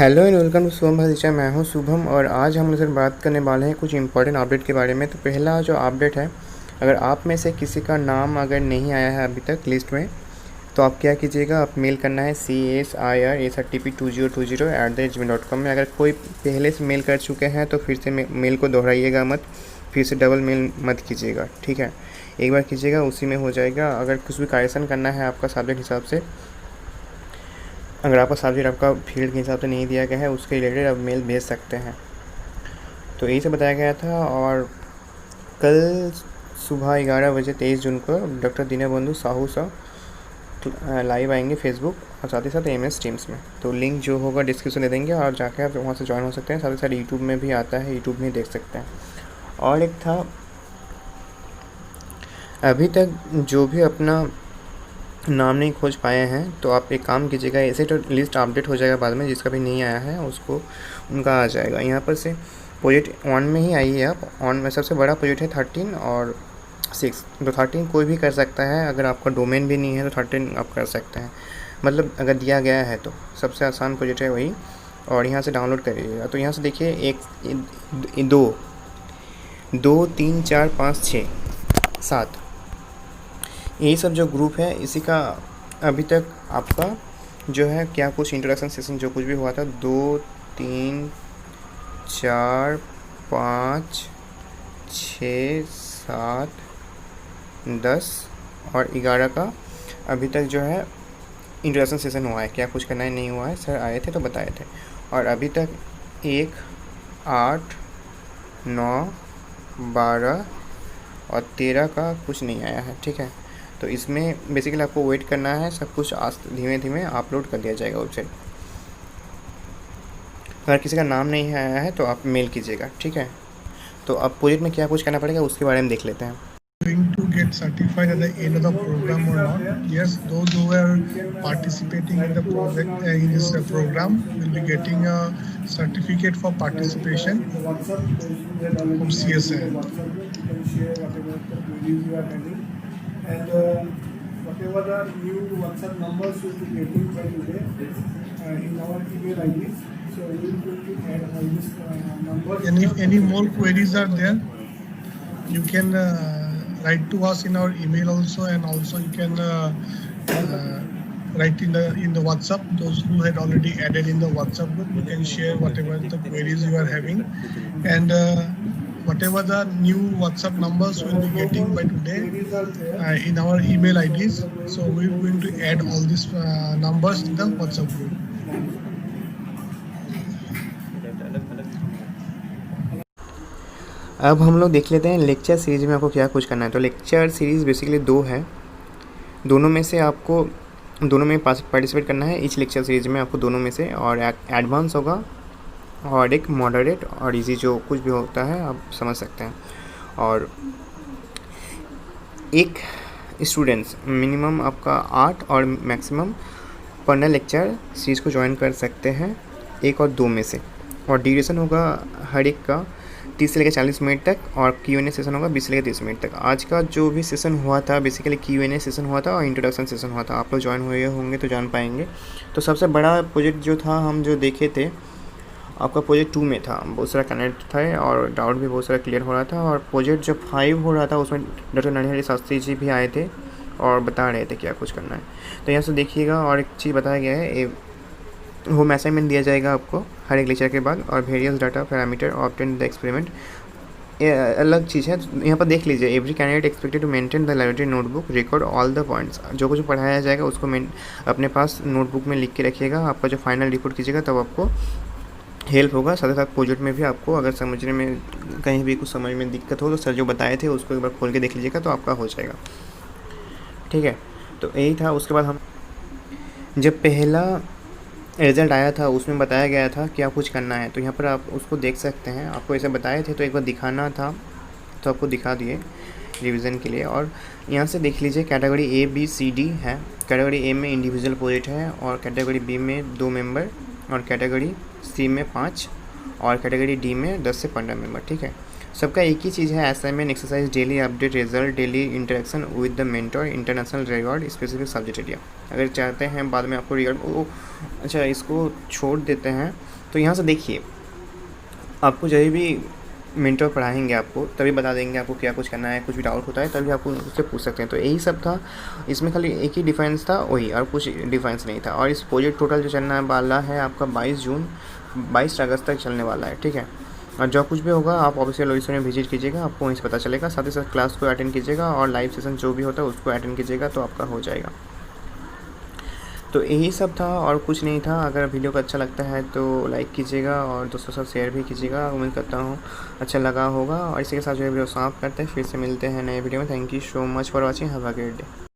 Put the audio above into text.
Hello and welcome to Shubham Bhatija. मैं हूं शुभम और आज हम लोग बात करने वाले हैं कुछ इंपॉर्टेंट अपडेट के बारे में। तो पहला जो अपडेट है, अगर आप में से किसी का नाम अगर नहीं आया है अभी तक लिस्ट में, तो आप क्या कीजिएगा, आप मेल करना है CSIR2020@gmail.com में। अगर कोई पहले से मेल कर चुके हैं तो फिर से मेल को दोहराइएगा मत, फिर से डबल मेल मत कीजिएगा, ठीक है। एक बार कीजिएगा, उसी में हो जाएगा। अगर कुछ भी करेक्शन करना है आपका सब्जेक्ट हिसाब से, अगर आपका सब्जेक्ट आपका फील्ड के हिसाब से नहीं दिया गया है, उसके रिलेटेड आप मेल भेज सकते हैं। तो यही सब बताया गया था। और कल सुबह 11 बजे 23 जून को doctor Dinabandhu Sahu sir live आएंगे फेसबुक और साथ ही साथ MS टीम्स में। तो लिंक जो होगा डिस्क्रिप्शन दे देंगे और जाके आप वहाँ से ज्वाइन हो सकते हैं। साथ ही साथ यूट्यूब में भी आता है, यूट्यूब में देख सकते हैं। और एक था, अभी तक जो भी अपना नाम नहीं खोज पाए हैं तो आप एक काम कीजिएगा, ऐसे तो लिस्ट अपडेट हो जाएगा बाद में, जिसका भी नहीं आया है उसको उनका आ जाएगा। यहाँ पर से प्रोजेक्ट 1 में ही आइए आप। ऑन में सबसे बड़ा प्रोजेक्ट है 13 और 6। तो 13 कोई भी कर सकता है, अगर आपका डोमेन भी नहीं है तो 13 आप कर सकते हैं, मतलब अगर दिया गया है तो। सबसे आसान प्रोजेक्ट है वही, और यहाँ से डाउनलोड करिएगा। तो यहाँ से देखिए 1 2 2 3 4 5 6 7, यही सब जो ग्रुप है, इसी का अभी तक आपका जो है क्या कुछ इंट्रोडक्शन सेशन जो कुछ भी हुआ था, 2 3 4 5 6 7 10 और 11 का अभी तक जो है इंट्रोडक्शन सेशन हुआ है। क्या कुछ करना है नहीं हुआ है, सर आए थे तो बताए थे। और अभी तक 1 8 9 12 और 13 का कुछ नहीं आया है, ठीक है। तो इसमें बेसिकली आपको वेट करना है, सब कुछ धीमे धीमे अपलोड कर दिया जाएगा वेबसाइट। अगर किसी का नाम नहीं आया है तो आप मेल कीजिएगा, ठीक है। तो अब प्रोजेक्ट में क्या कुछ करना पड़ेगा उसके बारे में देख लेते हैं। Going to get certified at the end of the program or not? Yes, those who are participating in the project in this program will be getting a certificate for participation from CSI. And whatever the new WhatsApp numbers will be getting by today in our email IDs. So we will going to add all these numbers. And if any more queries are there, you can write to us in our email also, and also you can write in the WhatsApp. Those who had already added in the WhatsApp group, you can share whatever the queries you are having, and whatever the new WhatsApp numbers will be getting by today in our email IDs. So we are going to add all these numbers in the WhatsApp group. अब हम लोग देख लेते हैं lecture series में आपको क्या कुछ करना है। तो लेक्चर सीरीज़ बेसिकली 2 है, दोनों में से आपको दोनों में पार्टिसिपेट करना है। इस लेक्चर सीरीज़ में आपको दोनों में से, और एडवांस होगा और एक मॉडरेट और इजी, जो कुछ भी होता है आप समझ सकते हैं। और एक स्टूडेंट्स मिनिमम आपका 8 और मैक्सिमम पर लेक्चर सीरीज़ को ज्वाइन कर सकते हैं, 1 और 2 में से। और ड्यूरेशन होगा हर एक का 30 से लेकर 40 मिनट तक, और Q&A सेशन होगा 20 से लेकर 30 मिनट तक। आज का जो भी सेशन हुआ था बेसिकली Q&A सेशन हुआ था और इंट्रोडक्शन सेशन हुआ था। आप लोग ज्वाइन हुए होंगे तो जान पाएंगे। तो सबसे बड़ा प्रोजेक्ट जो था हम जो देखे थे, आपका प्रोजेक्ट 2 में था, बहुत सारा कनेक्ट था और डाउट भी बहुत सारा क्लियर हो रहा था। और प्रोजेक्ट जब 5 हो रहा था उसमें डॉक्टर नरहरि शास्त्री जी भी आए थे और बता रहे थे क्या कुछ करना है। तो यहाँ से देखिएगा, और एक चीज़ बताया गया है, होम असाइनमेंट दिया जाएगा आपको हर एक लेक्चर के बाद, और various data parameter obtain the experiment, ये अलग चीज़ है। यहाँ पर देख लीजिए, every candidate expected to maintain the library notebook record all the points. जो कुछ पढ़ाया जाएगा उसको अपने पास नोटबुक में लिख के रखिएगा। आपका जो फाइनल रिपोर्ट कीजिएगा तब आपको हेल्प होगा। साथ ही साथ प्रोजेक्ट में भी आपको अगर समझने में कहीं भी कुछ समझ में दिक्कत हो तो सर जो बताए थे उसको एक बार खोल के देख लीजिएगा तो आपका हो जाएगा, ठीक है। तो यही था। उसके बाद हम जब पहला रिज़ल्ट आया था उसमें बताया गया था क्या कुछ करना है, तो यहाँ पर आप उसको देख सकते हैं। आपको ऐसे बताए थे तो एक बार दिखाना था तो आपको दिखा दिए रिवीजन के लिए। और यहाँ से देख लीजिए, कैटेगरी ABCD है। कैटेगरी A में इंडिविजुअल प्रोजेक्ट है, और कैटेगरी B में 2 मेंबर, और कैटेगरी C में 5, और कैटेगरी D में 10 से 15 मेंबर, ठीक है। सबका एक ही चीज़ है, assignment, exercise, daily update, result, daily interaction with the mentor, international reward, specific subject area. अगर चाहते हैं बाद में आपको रिवॉर्ड अच्छा इसको छोड़ देते हैं, तो यहाँ से देखिए, आपको जब भी मेंटर पढ़ाएंगे आपको तभी बता देंगे आपको क्या कुछ करना है, कुछ भी डाउट होता है तभी आपको उससे पूछ सकते हैं। तो यही सब था, इसमें खाली एक ही डिफरेंस था वही, और कुछ डिफरेंस नहीं था। और इस प्रोजेक्ट टोटल जो चलने वाला है आपका 22 अगस्त तक चलने वाला है, ठीक है। और जो कुछ भी होगा आप ऑफिशियल वेबसाइट में विजिट कीजिएगा, आपको वहीं से पता चलेगा। साथ ही साथ क्लास को अटेंड कीजिएगा और लाइव सेशन जो भी होता है उसको अटेंड कीजिएगा, तो आपका हो जाएगा। तो यही सब था और कुछ नहीं था। अगर वीडियो को अच्छा लगता है तो लाइक कीजिएगा और दोस्तों के साथ शेयर भी कीजिएगा। उम्मीद करता हूँ अच्छा लगा होगा। और इसी के साथ जो है वीडियो समाप्त करते हैं, फिर से मिलते हैं नए वीडियो में। Thank you so much for watching, have a great day.